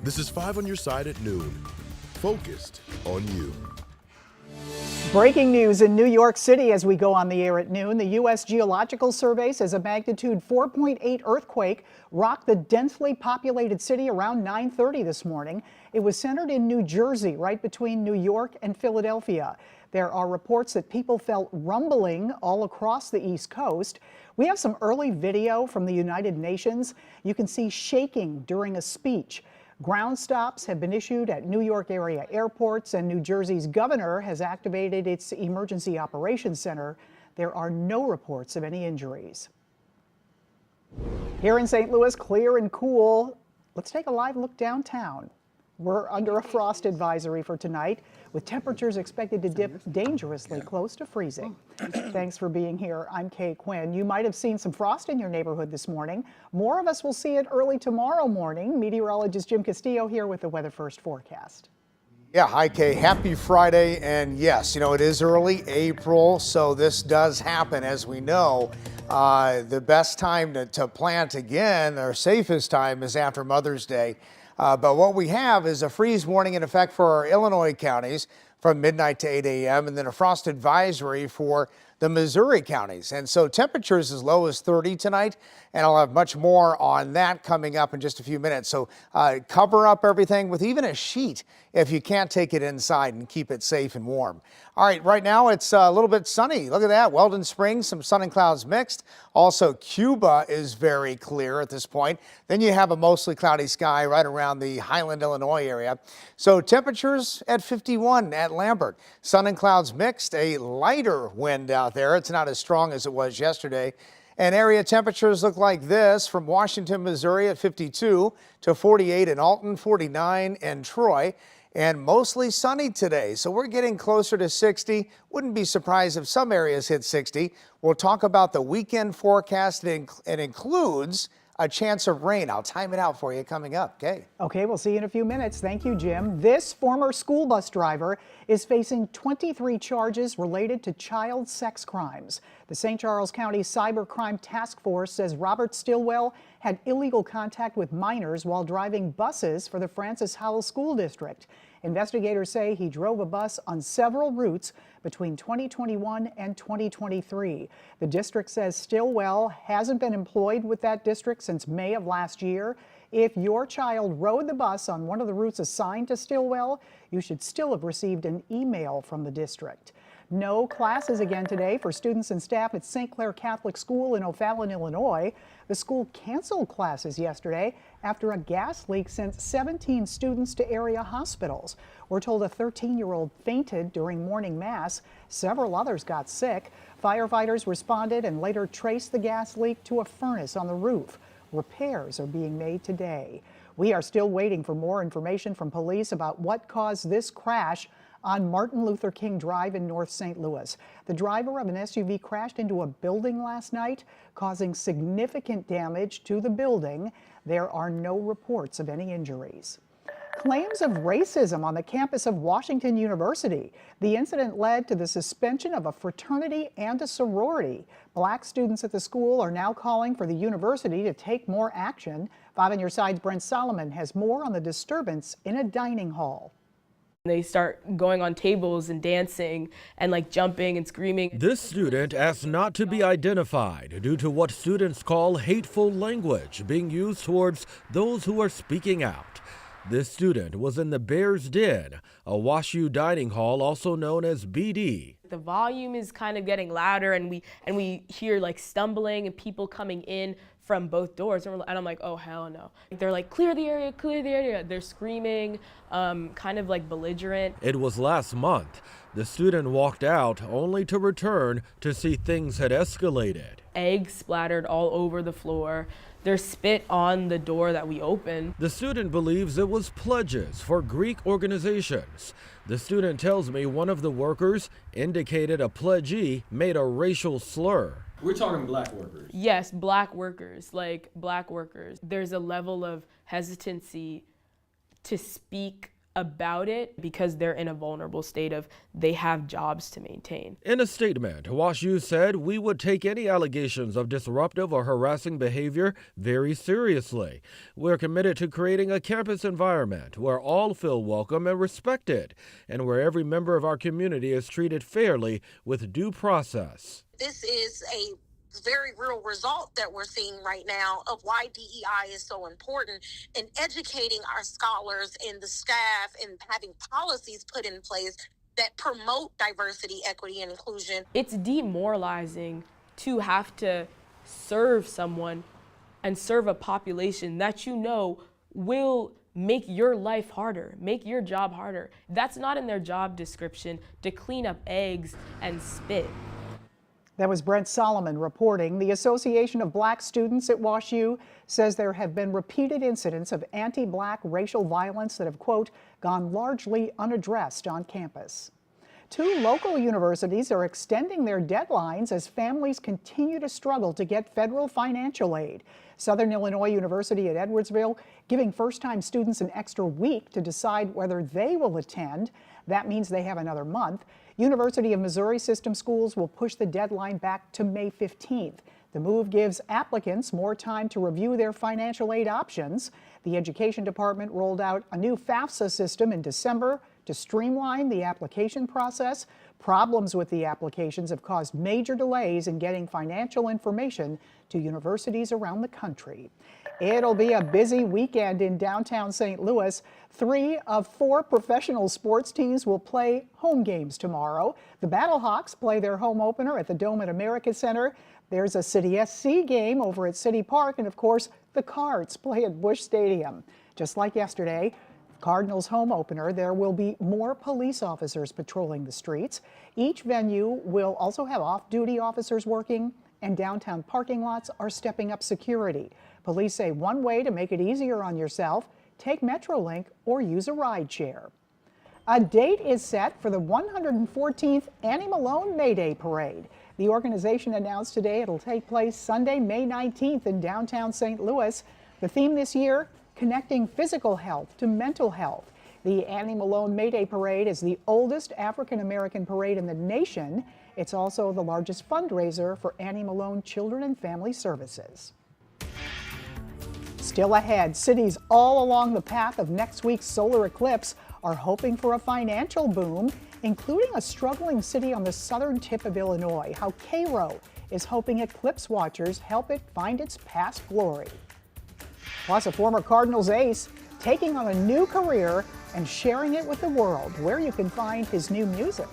This is 5 on your side at noon. Focused on you. Breaking news in New York City as we go on the air at noon. The U.S. Geological Survey says a magnitude 4.8 earthquake rocked the densely populated city around 9:30 this morning. It was centered in New Jersey, right between New York and Philadelphia. There are reports that people felt rumbling all across the East Coast. We have some early video from the United Nations. You can see shaking during a speech. Ground stops have been issued at New York area airports, and New Jersey's governor has activated its Emergency Operations Center. There are no reports of any injuries. Here in St. Louis, clear and cool. Let's take a live look downtown. We're under a frost advisory for tonight, with temperatures expected to dip dangerously close to freezing. Thanks for being here. I'm Kay Quinn. You might have seen some frost in your neighborhood this morning. More of us will see it early tomorrow morning. Meteorologist Jim Castillo here with the Weather First forecast. Yeah, hi Kay, happy Friday. And yes, it is early April, so this does happen, as we know. The best time to plant again, or safest time, is after Mother's Day. But what we have is a freeze warning in effect for our Illinois counties from midnight to 8 a.m. and then a frost advisory for the Missouri counties. And so temperatures as low as 30 tonight, and I'll have much more on that coming up in just a few minutes. So cover up everything with even a sheet if you can't take it inside and keep it safe and warm. All right, right now it's a little bit sunny. Look at that, Weldon Springs, some sun and clouds mixed. Also, Cuba is very clear at this point. Then you have a mostly cloudy sky right around the Highland, Illinois area. So temperatures at 51 at Lambert. Sun and clouds mixed, a lighter wind out there. It's not as strong as it was yesterday. And area temperatures look like this from Washington, Missouri at 52 to 48 in Alton, 49 in Troy, and mostly sunny today. So we're getting closer to 60. Wouldn't be surprised if some areas hit 60. We'll talk about the weekend forecast. It includes a chance of rain. I'll time it out for you coming up. Okay, we'll see you in a few minutes. Thank you, Jim. This former school bus driver is facing 23 charges related to child sex crimes. The St. Charles County Cybercrime Task Force says Robert Stillwell had illegal contact with minors while driving buses for the Francis Howell School District. Investigators say he drove a bus on several routes between 2021 and 2023. The district says Stillwell hasn't been employed with that district since May of last year. If your child rode the bus on one of the routes assigned to Stillwell, you should still have received an email from the district. No classes again today for students and staff at St. Clair Catholic School in O'Fallon, Illinois. The school canceled classes yesterday after a gas leak sent 17 students to area hospitals. We're told a 13-year-old fainted during morning mass. Several others got sick. Firefighters responded and later traced the gas leak to a furnace on the roof. Repairs are being made today. We are still waiting for more information from police about what caused this crash on Martin Luther King Drive in North St. Louis. The driver of an SUV crashed into a building last night, causing significant damage to the building. There are no reports of any injuries. Claims of racism on the campus of Washington University. The incident led to the suspension of a fraternity and a sorority. Black students at the school are now calling for the university to take more action. 5 on your side's Brent Solomon has more on the disturbance in a dining hall. They start going on tables and dancing and like jumping and screaming. This student asked not to be identified due to what students call hateful language being used towards those who are speaking out. This student was in the Bear's Den, a WashU dining hall also known as BD. The volume is kind of getting louder and we hear like stumbling and people coming in from both doors, and I'm like, oh hell no. They're like, clear the area, clear the area. They're screaming, kind of like belligerent. It was last month. The student walked out only to return to see things had escalated. Eggs splattered all over the floor. There's spit on the door that we opened. The student believes it was pledges for Greek organizations. The student tells me one of the workers indicated a pledgee made a racial slur. We're talking black workers. Yes, black workers, like black workers. There's a level of hesitancy to speak about it because they're in a vulnerable state of they have jobs to maintain. In a statement, WashU said we would take any allegations of disruptive or harassing behavior very seriously. We're committed to creating a campus environment where all feel welcome and respected, and where every member of our community is treated fairly with due process. This is a very real result that we're seeing right now of why DEI is so important in educating our scholars and the staff and having policies put in place that promote diversity, equity, and inclusion. It's demoralizing to have to serve someone and serve a population that you know will make your life harder, make your job harder. That's not in their job description, to clean up eggs and spit. That was Brent Solomon reporting. The Association of Black Students at WashU says there have been repeated incidents of anti-Black racial violence that have, quote, gone largely unaddressed on campus. 2 local universities are extending their deadlines as families continue to struggle to get federal financial aid. Southern Illinois University at Edwardsville giving first-time students an extra week to decide whether they will attend. That means they have another month. University of Missouri System Schools will push the deadline back to May 15th. The move gives applicants more time to review their financial aid options. The Education Department rolled out a new FAFSA system in December to streamline the application process. Problems with the applications have caused major delays in getting financial information to universities around the country. It'll be a busy weekend in downtown St. Louis. 3 of 4 professional sports teams will play home games tomorrow. The Battlehawks play their home opener at the Dome at America Center. There's a City SC game over at City Park, and of course, the Cards play at Busch Stadium. Just like yesterday, Cardinals home opener, there will be more police officers patrolling the streets. Each venue will also have off-duty officers working, and downtown parking lots are stepping up security. Police say one way to make it easier on yourself, take Metrolink or use a ride share. A date is set for the 114th Annie Malone May Day Parade. The organization announced today it'll take place Sunday, May 19th in downtown St. Louis. The theme this year, connecting physical health to mental health. The Annie Malone May Day Parade is the oldest African-American parade in the nation. It's also the largest fundraiser for Annie Malone Children and Family Services. Still ahead, cities all along the path of next week's solar eclipse are hoping for a financial boom, including a struggling city on the southern tip of Illinois. How Cairo is hoping eclipse watchers help it find its past glory. Plus, a former Cardinals ace taking on a new career and sharing it with the world, where you can find his new music.